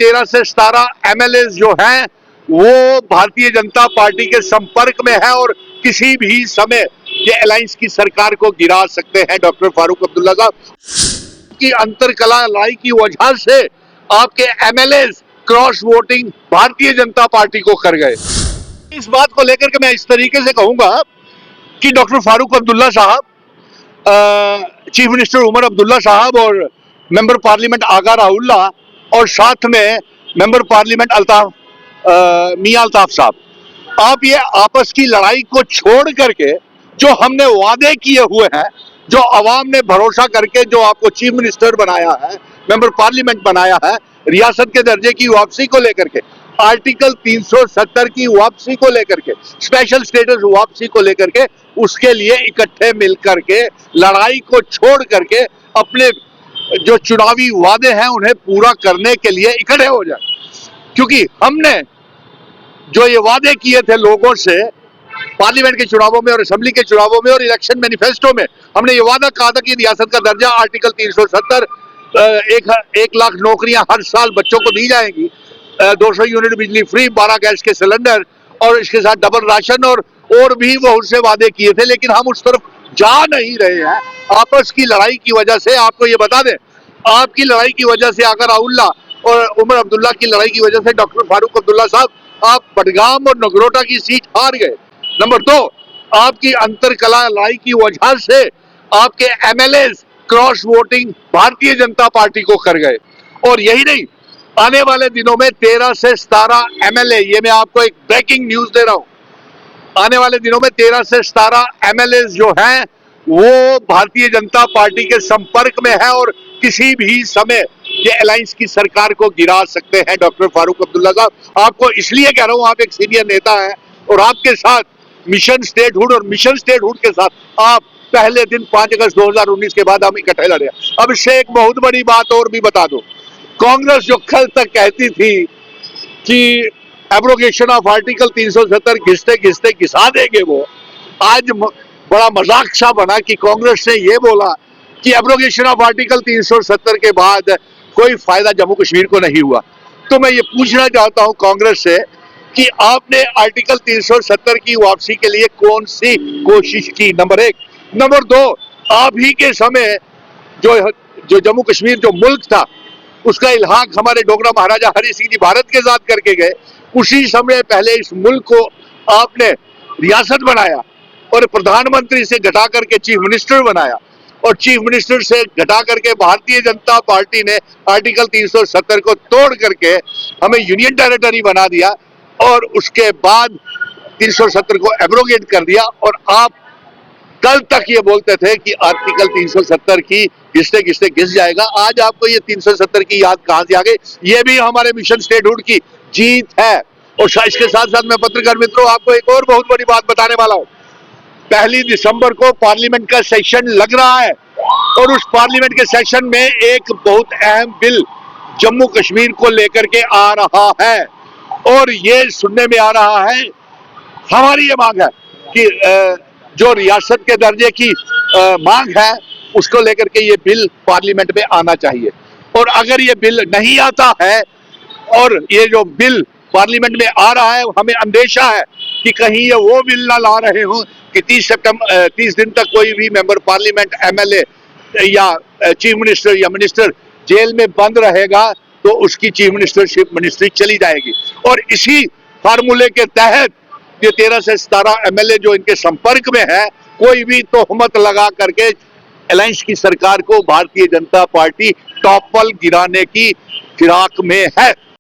13 से 17 एमएलए जो हैं वो भारतीय जनता पार्टी के संपर्क में है और किसी भी समय ये अलायंस की सरकार को गिरा सकते हैं। डॉक्टर फारूक अब्दुल्ला साहब की अंतरकला लड़ाई की वजह से आपके MLA cross voting Bharatiya Janata party को कर गए। इस बात को लेकर के मैं इस तरीके से कहूंगा कि डॉक्टर फारूक अब्दुल्ला साहब, चीफ मिनिस्टर उमर अब्दुल्ला साहब और मेंबर पार्लियामेंट आगा राहुल्ला और साथ में मेंबर पार्लियामेंट मियां अल्ताफ साहब, आप ये आपस की लड़ाई को छोड़ करके जो हमने वादे किए हुए हैं, जो अवाम ने भरोसा करके जो आपको चीफ मिनिस्टर बनाया है, मेंबर पार्लियामेंट बनाया है, रियासत के दर्जे की वापसी को लेकर के, आर्टिकल 370 की वापसी को लेकर के, स्पेशल स्टेटस वापसी को लेकर के, उसके लिए इकट्ठे मिलकर के लड़ाई को छोड़ करके अपने जो चुनावी वादे हैं उन्हें पूरा करने के लिए इकट्ठे हो जाए। क्योंकि हमने जो ये वादे किए थे लोगों से पार्लियामेंट के चुनावों में और असेंबली के चुनावों में और इलेक्शन मैनिफेस्टो में, हमने ये वादा कहा था कि रियासत का दर्जा आर्टिकल 370 एक लाख नौकरियां हर साल बच्चों को दी जाएंगी, 200 यूनिट बिजली फ्री, 12 गैस के सिलेंडर और इसके साथ डबल राशन और भी बहुत से वादे किए थे, लेकिन हम उस तरफ जा नहीं रहे हैं। आपस की लड़ाई की वजह से, आपको ये बता दें, आपकी लड़ाई की वजह से, आगा राहुल्ला और उमर अब्दुल्ला की लड़ाई की वजह से डॉक्टर फारूक अब्दुल्ला साहब, आप बडगाम और नगरोटा की सीट हार गए। नंबर 2, आपकी अंतरकला लड़ाई की वजह से आपके MLA cross voting Bharatiya Janata party को कर गए। और यही नहीं, आने वाले दिनों में 13 से 17 एमएलए, ये मैं आपको एक ब्रेकिंग न्यूज दे रहा हूं, आने वाले दिनों में 13 से 17 एमएलए जो हैं वो भारतीय जनता पार्टी के संपर्क में है और किसी भी समय ये अलायंस की सरकार को गिरा सकते हैं। डॉक्टर फारूक अब्दुल्ला साहब, आपको इसलिए कह रहा हूं, आप एक सीनियर नेता हैं और आपके साथ मिशन स्टेटहुड और मिशन स्टेटहुड के साथ आप पहले दिन 5 अगस्त 2019 के बाद हम इकट्ठे लड़े। अब इससे एक बहुत बड़ी बात और भी बता दो, कांग्रेस जो कल तक कहती थी कि एब्रोगेशन ऑफ आर्टिकल 370 घिसते घिसते घिसा देंगे, वो आज बड़ा मजाक सा बना कि कांग्रेस ने ये बोला कि एब्रोगेशन ऑफ आर्टिकल 370 के बाद कोई फायदा जम्मू कश्मीर को नहीं हुआ। तो मैं ये पूछना चाहता हूं कांग्रेस से कि आपने आर्टिकल 370 की वापसी के लिए कौन सी कोशिश की, नंबर 1। नंबर 2, आप ही के समय जो जम्मू कश्मीर जो मुल्क था उसका इल्हाक हमारे डोगरा महाराजा हरि सिंह जी भारत के साथ करके गए, उसी समय पहले इस मुल्क को आपने रियासत बनाया और प्रधानमंत्री से घटा करके चीफ मिनिस्टर बनाया और चीफ मिनिस्टर से घटा करके भारतीय जनता पार्टी ने आर्टिकल 370 को तोड़ करके हमें यूनियन टेरिटरी बना दिया और उसके बाद 370 को एब्रोगेट कर दिया। और आप कल तक ये बोलते थे कि आर्टिकल 370 की घिसते घिसते घिस जाएगा। आज आपको ये 370 की याद कहां से आ गई? ये भी हमारे मिशन स्टेटहुड की जीत है। और इसके साथ साथ मैं पत्रकार मित्रों आपको एक और बहुत बड़ी बात बताने वाला हूं। 1 दिसंबर को पार्लियामेंट का सेशन लग रहा है और उस पार्लियामेंट के सेशन में एक बहुत अहम बिल जम्मू कश्मीर को लेकर के आ रहा है और ये सुनने में आ रहा है, हमारी ये मांग है कि जो रियासत के दर्जे की मांग है उसको लेकर के ये बिल पार्लियामेंट में आना चाहिए। और अगर ये बिल नहीं आता है और ये जो बिल पार्लियामेंट में आ रहा है, हमें अंदेशा है कि कहीं ये वो बिल ना ला रहे हो कि 30 दिन तक कोई भी मेंबर पार्लियामेंट, एमएलए या चीफ मिनिस्टर या मिनिस्टर जेल में बंद रहेगा तो उसकी चीफ मिनिस्टरशिप मिनिस्ट्री चली जाएगी। और इसी फार्मूले के तहत ये 13 से 17 एमएलए जो इनके संपर्क में है, कोई भी तोहमत लगा करके अलायंस की सरकार को भारतीय जनता पार्टी टॉपल गिराने की फिराक में है।